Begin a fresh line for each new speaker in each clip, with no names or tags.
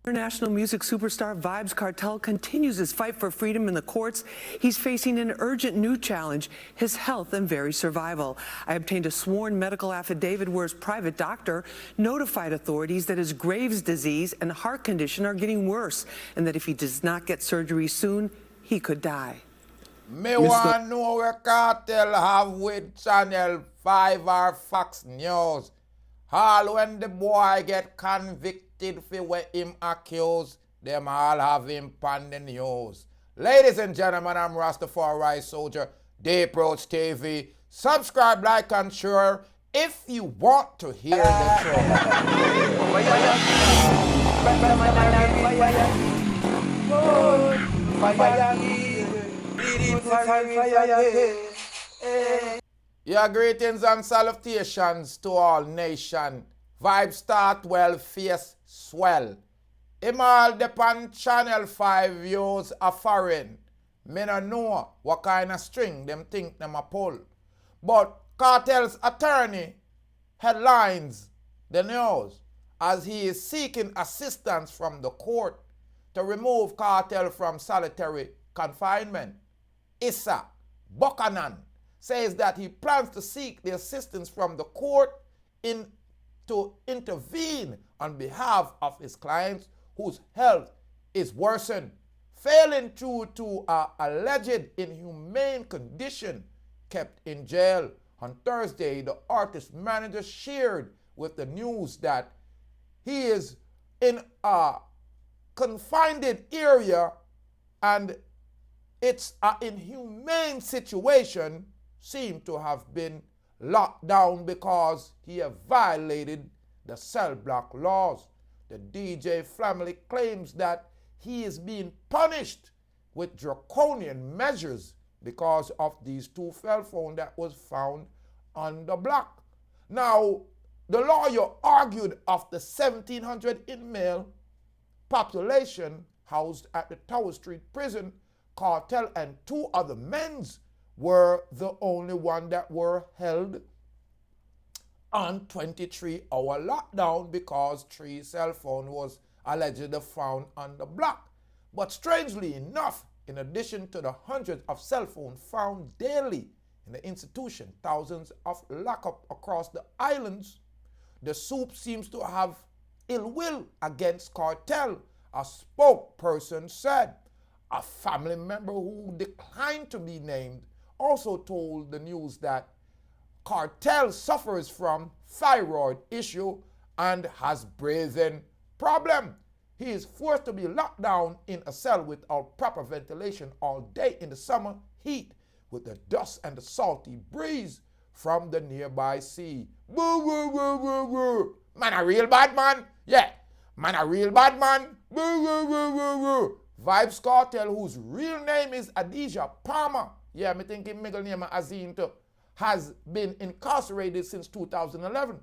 International music superstar Vybz Kartel continues his fight for freedom in the courts. He's facing an urgent new challenge, his health and very survival. I obtained a sworn medical affidavit where his private doctor notified authorities that his Graves' disease and heart condition are getting worse, and that if he does not get surgery soon, he could die.
Me want know where Cartel have with Channel 5 or Fox News. All when the boy get convicted for what him accused, them all have him on the news. Ladies and gentlemen, I'm Rastafari Soldier, Day Approach TV. Subscribe, like, and share if you want to hear the truth. Yeah, greetings and salutations to all nation. Vybz start well, face swell. Him all depend Channel 5 views a foreign. Me no know what kind of string them think them a pull. But Cartel's attorney headlines the news as he is seeking assistance from the court to remove Cartel from solitary confinement. Issa Buchanan says that he plans to seek the assistance from the court to intervene on behalf of his clients whose health is worsened, failing due to an alleged inhumane condition kept in jail. On Thursday, the artist's manager shared with the news that he is in a confined area and it's an inhumane situation, seemed to have been locked down because he have violated the cell block laws. The DJ family claims that he is being punished with draconian measures because of these two cell phones that was found on the block. Now, the lawyer argued of the 1,700 inmate population housed at the Tower Street prison, Cartel and two other men were the only one that were held on 23-hour lockdown because 3 cell phone was allegedly found on the block. But strangely enough, in addition to the hundreds of cell phones found daily in the institution, thousands of lockup across the islands, the soup seems to have ill will against Cartel. A spokesperson said. A family member who declined to be named also told the news that Cartel suffers from thyroid issue and has breathing problem. He is forced to be locked down in a cell without proper ventilation all day in the summer heat with the dust and the salty breeze from the nearby sea. Woo, woo, woo, woo, woo. Man, a real bad man. Yeah, man, a real bad man. Woo, woo, woo, woo, woo. Vybz Kartel, whose real name is Adidja Palmer, yeah, me think his middle name Azim too, has been incarcerated since 2011.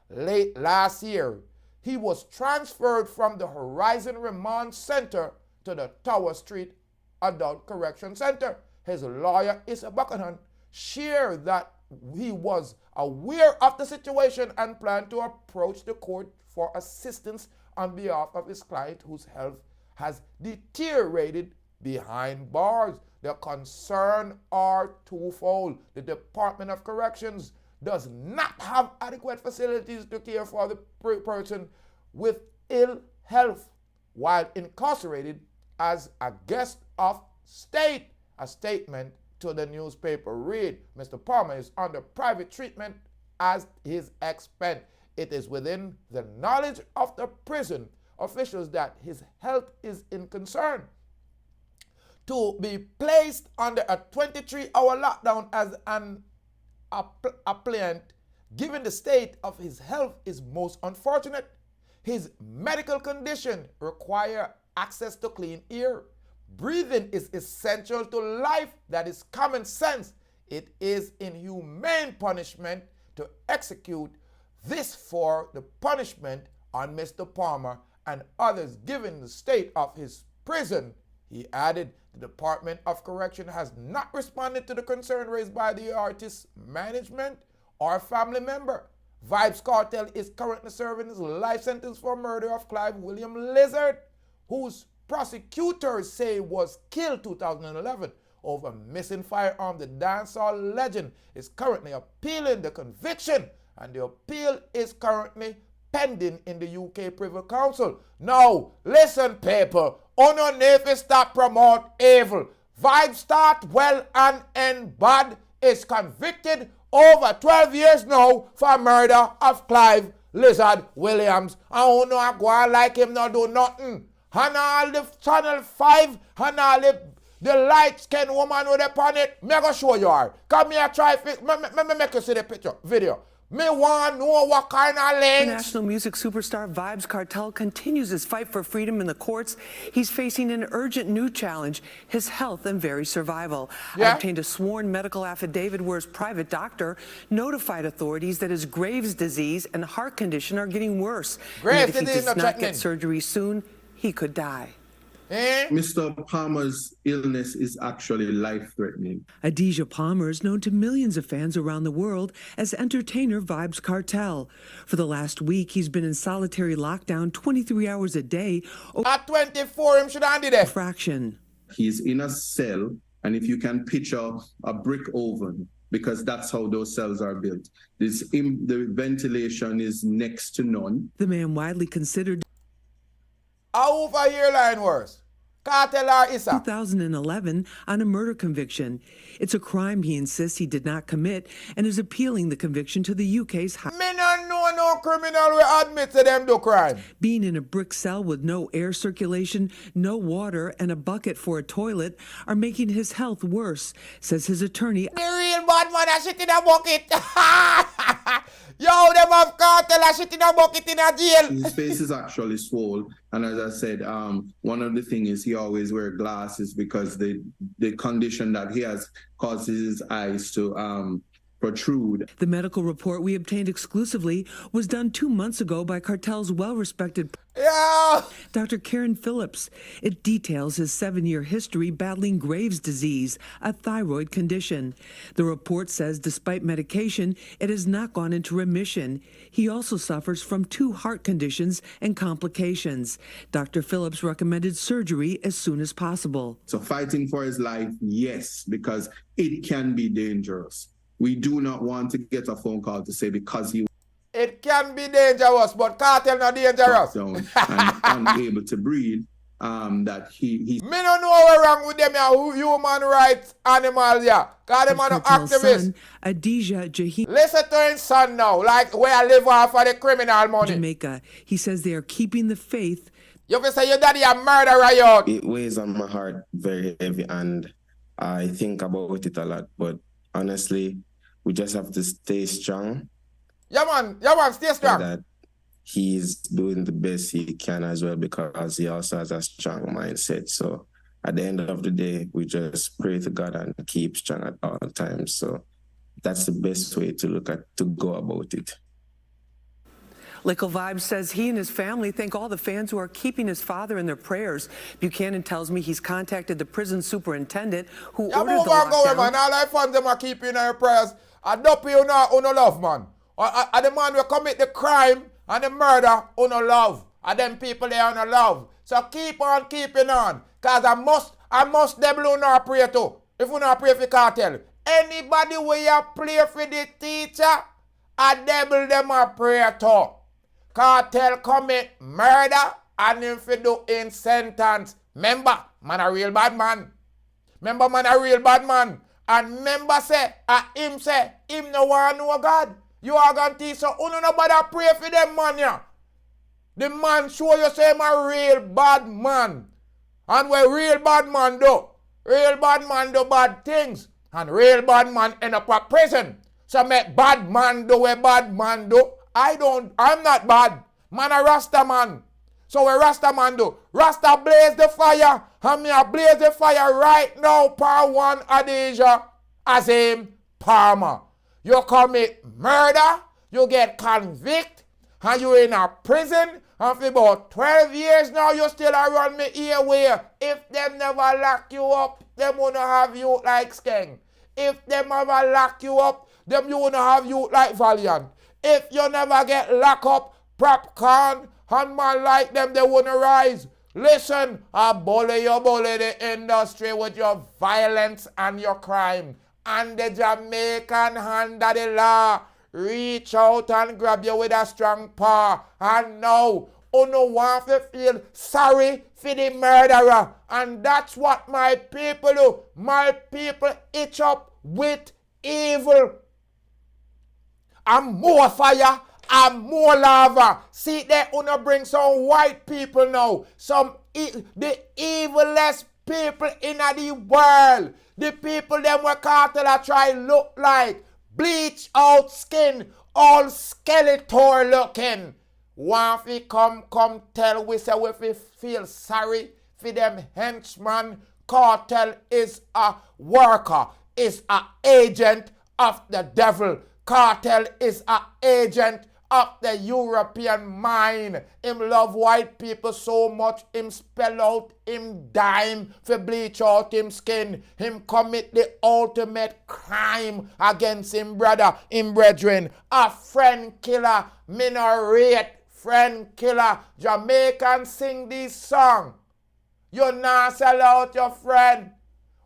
Late last year, he was transferred from the Horizon Remand Center to the Tower Street Adult Correction Center. His lawyer, Issa Buchanan, shared that he was aware of the situation and planned to approach the court for assistance on behalf of his client whose health has deteriorated behind bars. The concern are twofold. The Department of Corrections does not have adequate facilities to care for the person with ill health while incarcerated as a guest of state. A statement to the newspaper read, Mr. Palmer is under private treatment at his expense. It is within the knowledge of the prison officials that his health is in concern. To be placed under a 23-hour lockdown as an applicant, given the state of his health, is most unfortunate. His medical condition requires access to clean air. Breathing is essential to life. That is common sense. It is inhumane punishment to execute this for the punishment on Mr. Palmer and others given the state of his prison. He added, the Department of Correction has not responded to the concern raised by the artist's management or family member. Vybz Kartel is currently serving his life sentence for murder of Clive William Lizard, whose prosecutors say was killed 2011 over missing firearm. The dancehall legend is currently appealing the conviction, and the appeal is currently pending in the UK Privy Council. Now, listen, people, uno never stop promote evil. Vybz start well and end bad is convicted over 12 years now for murder of Clive Lizard Williams. I don't know go on like him not do nothing. And all the Channel 5 and all the light-skinned woman with upon it, me go show you her. Come here, try me make you see the picture, video. Me want know what kind of links.
International music superstar Vybz Kartel continues his fight for freedom in the courts. He's facing an urgent new challenge, his health and very survival.
Yeah?
I obtained a sworn medical affidavit where his private doctor notified authorities that his Graves' disease and heart condition are getting worse.
Graves'
and that if he
disease
does
no
not
threatening.
get surgery soon, he could die.
Mr. Palmer's illness is actually life-threatening.
Adidja Palmer is known to millions of fans around the world as entertainer Vybz Kartel. For the last week, he's been in solitary lockdown 23 hours a day.
At 24, him should have did it.
Fraction.
He's in a cell, and if you can picture a brick oven, because that's how those cells are built. The ventilation is next to none.
The man widely considered
How over here line worse? Cartel or Issa?
2011 on a murder conviction. It's a crime he insists he did not commit and is appealing the conviction to the UK's high.
Me no know no criminal will admit to them do crime.
Being in a brick cell with no air circulation, no water, and a bucket for a toilet are making his health worse, says his attorney.
The real bad man a shit in a bucket. Yo, them have Cartel a shit in a bucket in a jail.
His face is actually swollen, and as I said, one of the things is he always wears glasses because the condition that he has causes his eyes to protrude.
The medical report we obtained exclusively was done 2 months ago by Cartel's well-respected
Yeah.
Dr. Karen Phillips. It details his 7-year history battling Graves' disease, a thyroid condition. The report says despite medication, it has not gone into remission. He also suffers from 2 heart conditions and complications. Dr. Phillips recommended surgery as soon as possible.
So fighting for his life, yes, because it can be dangerous. We do not want to get a phone call to say because he
It can be dangerous, but Cartel not dangerous.
down and unable to breathe, that he
Me no know what wrong with them here, human rights animals here. Cause them are no
Cartel's
activists.
son, Adidja Azim,
Listen to his son now, like where I live off of the criminal money.
Jamaica. He says they are keeping the faith.
You can say your daddy a murderer, yo.
It weighs on my heart very heavy, and I think about it a lot. But honestly, we just have to stay strong.
Yeah, man, stay
And
strong.
that he's doing the best he can as well, because he also has a strong mindset. So at the end of the day, we just pray to God and keep strong at all times. So that's the best way to go about it.
Lickle Vybz says he and his family thank all the fans who are keeping his father in their prayers. Buchanan tells me he's contacted the prison superintendent who
Yeah,
ordered
move
the
on, go, man.
lockdown.
All I fans them are keeping their prayers. I don't pay you no love, man. And the man will commit the crime and the murder, no love. And them people they are no love. So keep on keeping on. Cause I must devil who not pray to. If you not pray for Cartel. Anybody where you play for the teacher, a devil them a pray to. Cartel commit murder and him fi do in sentence. Remember, man a real bad man. Remember, man a real bad man. And remember say him no want know God. You are going to teach so uno no bother pray for them man yeah. The man show you say him a real bad man. And when real bad man do bad things. And real bad man end up at prison. So make bad man do what bad man do. I'm not bad. Man a Rasta man. So what Rasta man do? Rasta blaze the fire. And me a blaze the fire right now. Part 1 Adidja Azim Palmer. You commit murder. You get convicted. And you in a prison. And for about 12 years now, you still around me here where if them never lock you up, them wanna have you like Skeng. If them ever lock you up, them you wanna have you like Valiant. If you never get locked up, popcorn, and man like them, they wouldn't rise. Listen, I bully the industry with your violence and your crime. And the Jamaican hand of the law reach out and grab you with a strong paw. And now, you no want to feel sorry for the murderer. And that's what my people do. My people itch up with evil. And more fire and more lava. See, they wanna bring some white people now. The evilest people in the world. The people them where Cartel are try look like. Bleach out skin, all skeletor looking. Want we come tell we say we feel sorry for them henchmen. Cartel is a worker, is an agent of the devil. Cartel is an agent of the European mind. Him love white people so much, him spell out him dime for bleach out him skin. Him commit the ultimate crime against him brother, him brethren. A friend killer, me no rate friend killer. Jamaican sing this song. You not sell out your friend.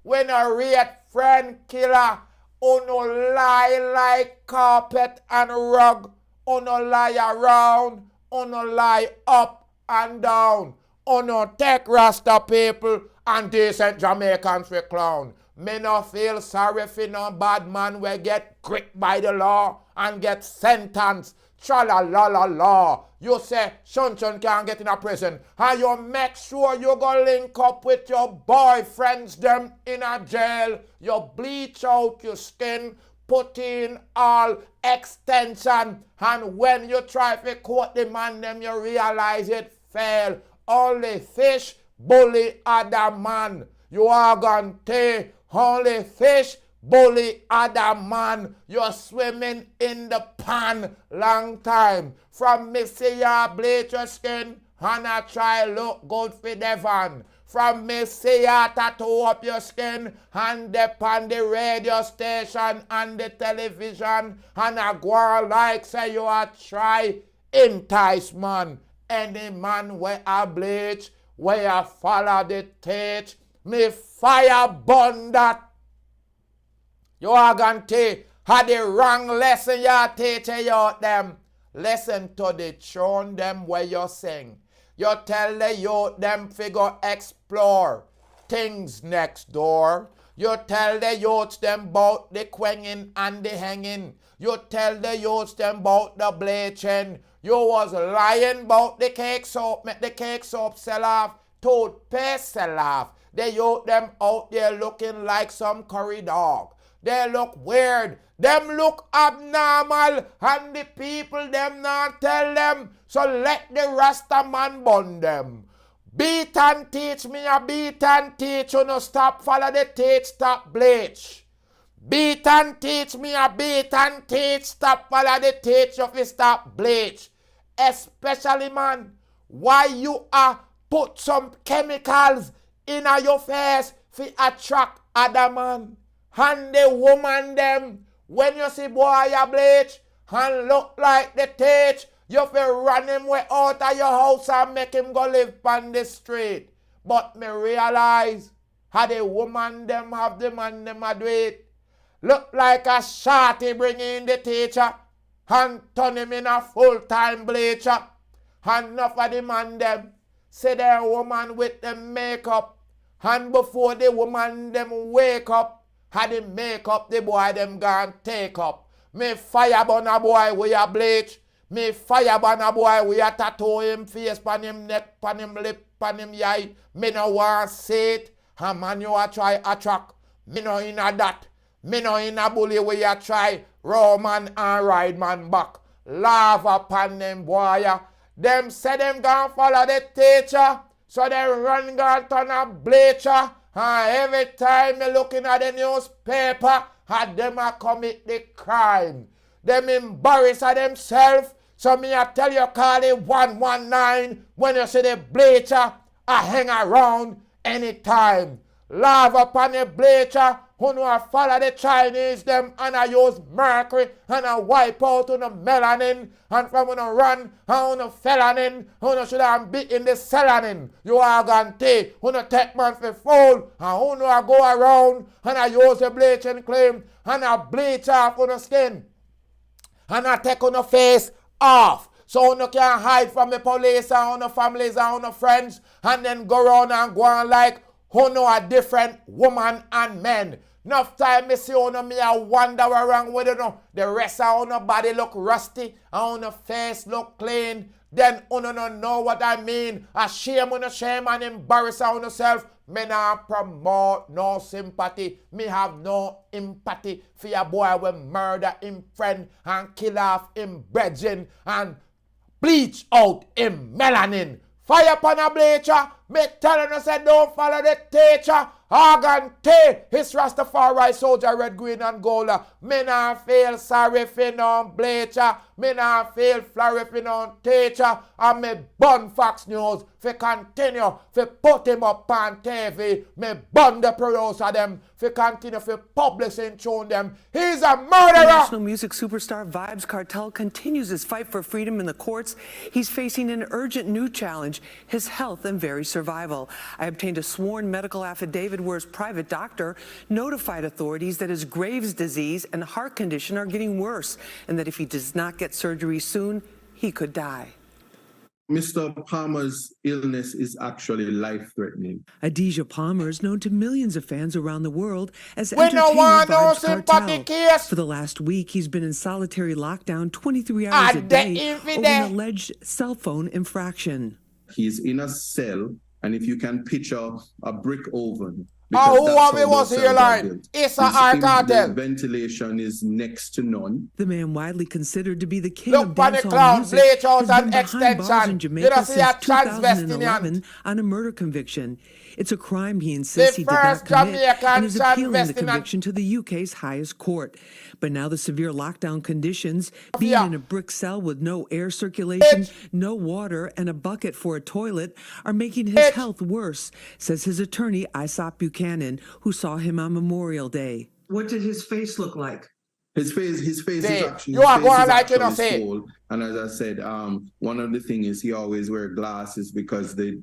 When a rate friend killer, oh no lie like carpet and rug. Oh no lie around, oh no lie up and down. Oh no take Rasta people and decent Jamaicans we clown. Me no feel sorry for no bad man we get gripped by the law and get sentenced. Tra-la-la-la-la. You say Shun can't get in a prison. And you make sure you go link up with your boyfriends them in a jail. You bleach out your skin, put in all extension. And when you try to quote the man them, you realize it fail. Only fish bully other man. You are gonna take only fish bully other man. You're swimming in the pan long time. From me see ya bleach your skin and I try look good for Devon. From me see ya tattoo up your skin and on the radio station and the television and I go like say you a try entice man. Any man where I bleach, where I follow the teach, me fire burn that. You are going to have the wrong lesson you teach you them. Listen to the tune them where you sing. You tell the youth them figure explore things next door. You tell the youths them about the quenging and the hanging. You tell the youths them about the bleaching. You was lying about the cake soap, make the cake soap sell off, toothpaste sell off. The youth them out there looking like some curry dog. They look weird. Them look abnormal. And the people them not tell them. So let the Rasta man burn them. Beat and teach me a beat and teach. You no stop follow the teach, stop bleach. Beat and teach me a beat and teach. Stop follow the teach if you stop bleach. Especially man, why you put some chemicals in your face to attract other man. And the woman them, when you see boy a bleach and look like the teach, you feel run him way out of your house and make him go live on the street. But me realize how the woman them have the man them a do it. Look like a shorty bring in the teacher and turn him in a full-time bleacher. And enough of the man them say the woman with the makeup. And before the woman them wake up, had him make up the boy them gone take up. Me fire burn a boy with a bleach. Me fire burn a boy with a tattoo him face, pan him neck, pan him lip, pan him eye. Me no want see it. A man you a try attract. Me no in a that. Me no in a bully where you try Roman and ride man back. Laugh upon them boy. Them say them gone follow the teacher. So they run gone turn a bleacher. Every time you looking at the newspaper, them a commit the crime. Them embarrass themselves. So me I tell you call it 119 when you see the bleacher, I hang around anytime. Laugh upon the bleacher who know follow the Chinese them and I use mercury and I wipe out on the melanin and from when I run and on felanin, who should have be in the selanin. You are going to who no take man for fool and who know I go around and I use the bleaching cream and I bleach off on the skin and I take on the face off. So you can hide from the police and on the families and on the friends and then go around and go on like who know a different woman and men. Enough time me see on me I wonder what wrong with you know. The rest of on the body look rusty and on the face look clean. Then you don't know what I mean. A shame on the shame and embarrass on yourself. Me not promote no sympathy. Me have no empathy for your boy will murder him friend and kill off him brethren and bleach out him melanin. Fire upon a bleacher. Me telling you say don't follow the teacher. Organ T. His Rastafari soldier red, green and gold. Me not feel sorry for no bleacher. Me not feel flurry for no teacher. And me bun Fox News for continue for put him up on TV. Me bun the producer them for continue for publishing tune them. He's a murderer.
National music superstar Vybz Kartel continues his fight for freedom in the courts. He's facing an urgent new challenge, his health and very survival. I obtained a sworn medical affidavit where his private doctor notified authorities that his Graves' disease and heart condition are getting worse and that if he does not get surgery soon, he could die.
Mr. Palmer's illness is actually life-threatening.
Adidja Palmer is known to millions of fans around the world as
We
entertainer
don't want no
Vybz
sympathy
Kartel.
case.
For the last week, he's been in solitary lockdown 23 hours a day over an alleged cell phone infraction.
He's in a cell, and if you can picture a brick oven,
who
that's
have
how
was
those
here
cells are
line?
built.
It's a our
The
cartel.
ventilation is next to none.
The man widely considered to be the king
Look
of
for the
dancehall
clown,
music
bleach out
has been
and
behind bars
extension.
in
You
Jamaica
don't see a
since
transvestinian.
2011 on a murder conviction. It's a crime he insists
The
he did not
first
commit
Jamaican
and is appealing the
transvestinian.
conviction to the UK's highest court. But now the severe lockdown conditions, being
Yeah.
in a brick cell with no air circulation, no water, and a bucket for a toilet, are making his health worse, says his attorney, Isop Buchanan, who saw him on Memorial Day. What did his face look like?
His face is
Dave,
actually,
you are
his face
going
is
like you know
actually
say.
swole. And as I said, one of the things is he always wear glasses because the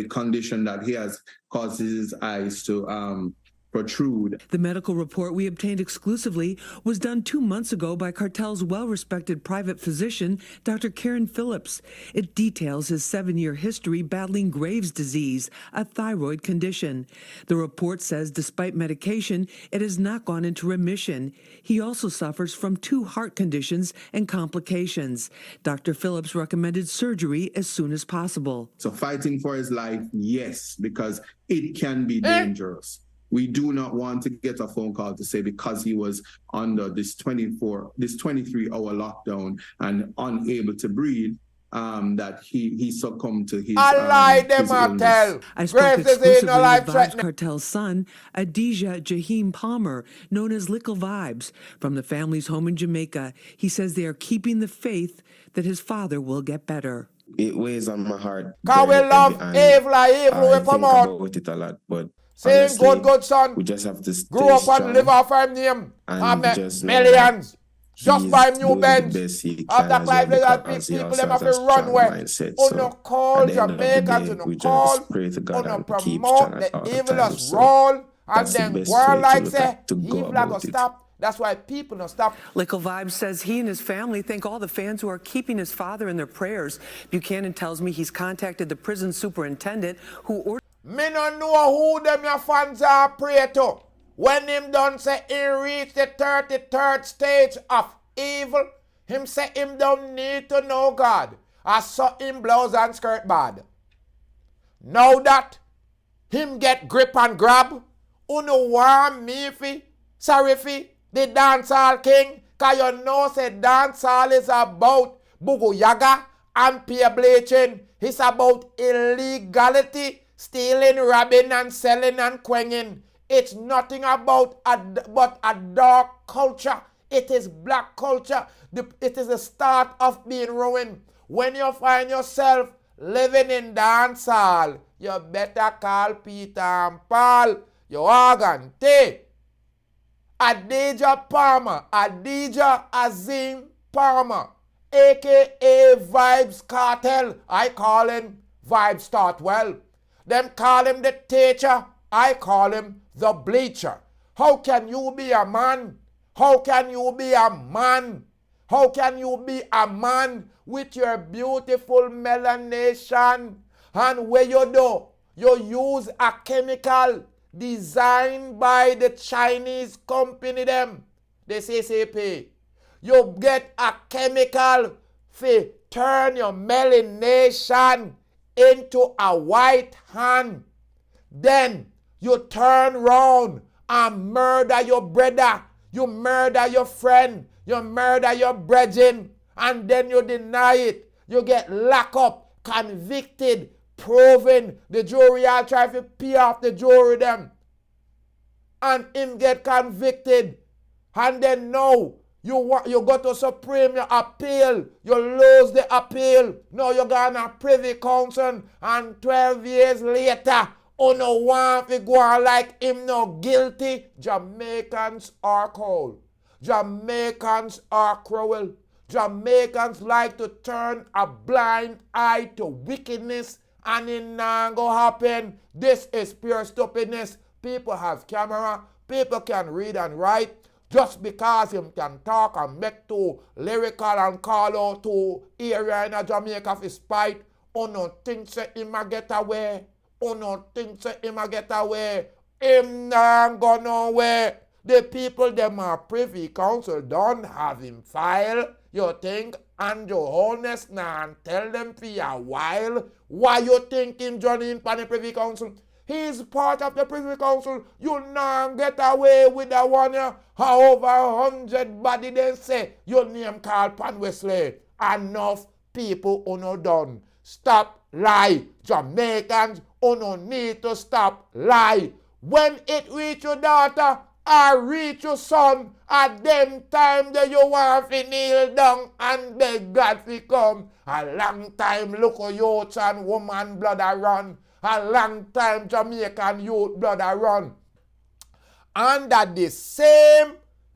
condition that he has causes his eyes to protrude.
The medical report we obtained exclusively was done 2 months ago by Cartel's well-respected private physician, Dr. Karen Phillips. It details his 7-year history battling Graves' disease, a thyroid condition. The report says despite medication, it has not gone into remission. He also suffers from 2 heart conditions and complications. Dr. Phillips recommended surgery as soon as possible.
So fighting for his life, yes, because it can be dangerous. We do not want to get a phone call to say because he was under this 23-hour lockdown and unable to breathe, that he succumbed to his his illness.
I spoke exclusively with Vybz Kartel's son, Adidja Azim Palmer, known as Little Vybz, from the family's home in Jamaica. He says they are keeping the faith that his father will get better.
It weighs on my heart.
Cause we love evil, evil we come out.
About it a lot, but
saying good son.
We just have to stay
grow up
strong
and live off our name and make
just
millions. Just buy new
doing the
Benz.
best he
After
can as
Clive
well,
Lizard,
because he
people
also
them
has
have to
a
run
strong
where.
mindset.
On
So
no call
at the end of the
Jamaicans,
day,
on no
we
call,
just pray to God
on no
and keep
promote
strong
the
at all the
evil
time.
as
So
roll, and
that's the
then
best
world
way to
like
look
say,
at- to go
evil a go
about it.
stop. That's why people don't stop.
Little Vybz says he and his family thank all the fans who are keeping his father in their prayers. Buchanan tells me he's contacted the prison superintendent who ordered.
Me no know who them your fans are pray to. When him done say he reach the 33rd stage of evil, him say him don't need to know God. I saw him blouse and skirt bad. Now that him get grip and grab, uno want me fi, sorry fi, the dancehall king, cause you know say dancehall is about bugu yaga and peer bleaching. It's about illegality, stealing, robbing and selling and quenging. It's nothing about but a dark culture. It is black culture. It is the start of being ruined. When you find yourself living in dancehall, you better call Peter and Paul. You are going to Adidja Azim Palmer, aka Vybz Kartel. I call him Vybz Start Well. Them call him the Teacha. I call him the Bleacher. How can you be a man? How can you be a man? How can you be a man with your beautiful melanation? And what you do, you use a chemical designed by the Chinese company them, the CCP. You get a chemical to turn your melanation into a white hand. Then you turn round and murder your brother. You murder your friend. You murder your brethren. And then you deny it. You get locked up, convicted, proven. The jury all try to pay off the jury them. And him get convicted. And then now, you go to Supreme, you appeal. You lose the appeal. Now you go to Privy Council. And 12 years later, no want to go on like him no guilty. Jamaicans are cold. Jamaicans are cruel. Jamaicans like to turn a blind eye to wickedness, and it not go happen. This is pure stupidness. People have camera. People can read and write. Just because him can talk and make too lyrical and call out to area in Jamaica for spite, no think say him a get away. No think say him a get away. Him not go nowhere. The people them are Privy Council don't have him file. You think Andrew Holness now tell them for a while? Why you think him joining in the Privy Council? He's part of the Privy Council. You not get away with that one. However 100 body they say your name called Pan Wesley. Enough people uno done. Stop lie. Jamaicans uno need to stop lie. When it reach your daughter, I reach your son, at them time that you want to kneel down and beg God to come. A long time look at youth and woman blood a run. A long time Jamaican youth blood a run. Under the same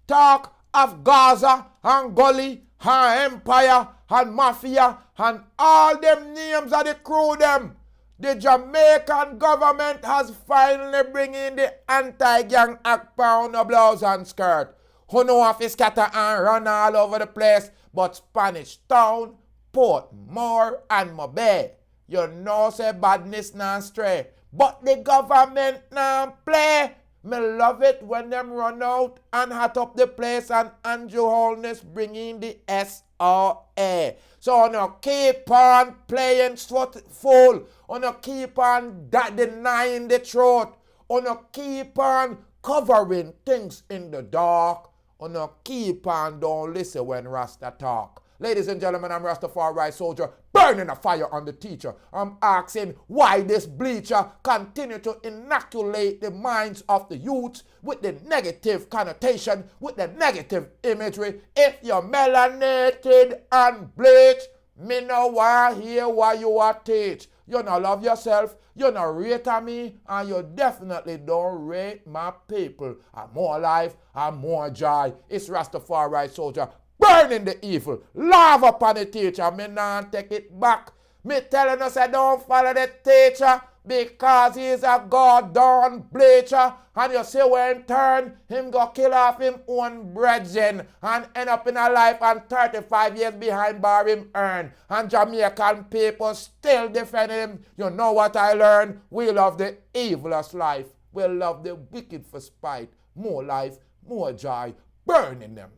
talk of Gaza and Gully and Empire and Mafia and all them names of the crew them, the Jamaican government has finally bring in the anti-gang act on the blouse and skirt. Who know if it's scatter and run all over the place, but Spanish Town, Portmore and Mobay. You know say badness not stray. But the government now play. Me love it when them run out and hot up the place and Andrew Holness bring in the SRA. So no keep on playing fool. No keep on denying the truth. No keep on covering things in the dark. No keep on don't listen when Rasta talk. Ladies and gentlemen, I'm Rastafari soldier, burning a fire on the teacher. I'm asking why this bleacher continue to inoculate the minds of the youths with the negative connotation, with the negative imagery. If you're melanated and bleach, me no want hear why you are teach. You don't love yourself, you don't rate me, and you definitely don't rate my people. I'm more life, I'm more joy. It's Rastafari soldier. Burning the evil. Love upon the teacher. Me not take it back. Me telling us I don't follow the teacher because he is a God-done bleacher. And you see when turn, him go kill off him own brethren and end up in a life and 35 years behind bar him earn. And Jamaican people still defend him. You know what I learned? We love the evilest life. We love the wicked for spite. More life, more joy. Burning them.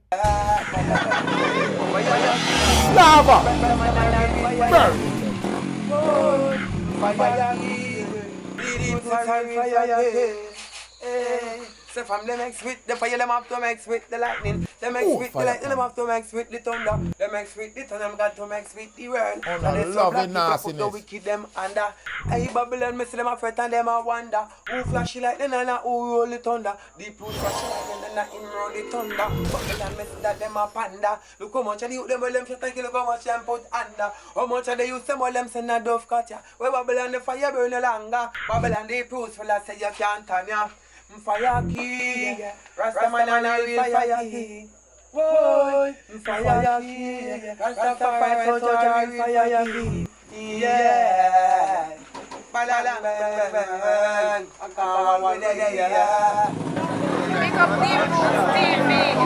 Lava! Burning
them. So from them mix with the fire, them have to mix with the lightning. Them mix with the lightning, them have to mix with the thunder. Them mix with the thunder, them got to mix with the world.
Oh, no, love and nastiness.
The wicked them under. Hey, Babylon, me see them a fret and them a wonder. Who flashy like them and who roll the thunder. Deep root flashy like them and him roll the thunder. Babylon, me see that them a panda. Look how much of the youth them well them shut and kill, look how much them put under. How much of the youth them well them send a dove cut ya. Where Babylon the fire burn no longer. Babylon the proofs full of say you can't turn ya. fire key. Rasta man and a real fire key. Boy, fire key. Rasta fire touch a real fire key. Yeah. Balang bang. I can't wait to
Pick up the TV.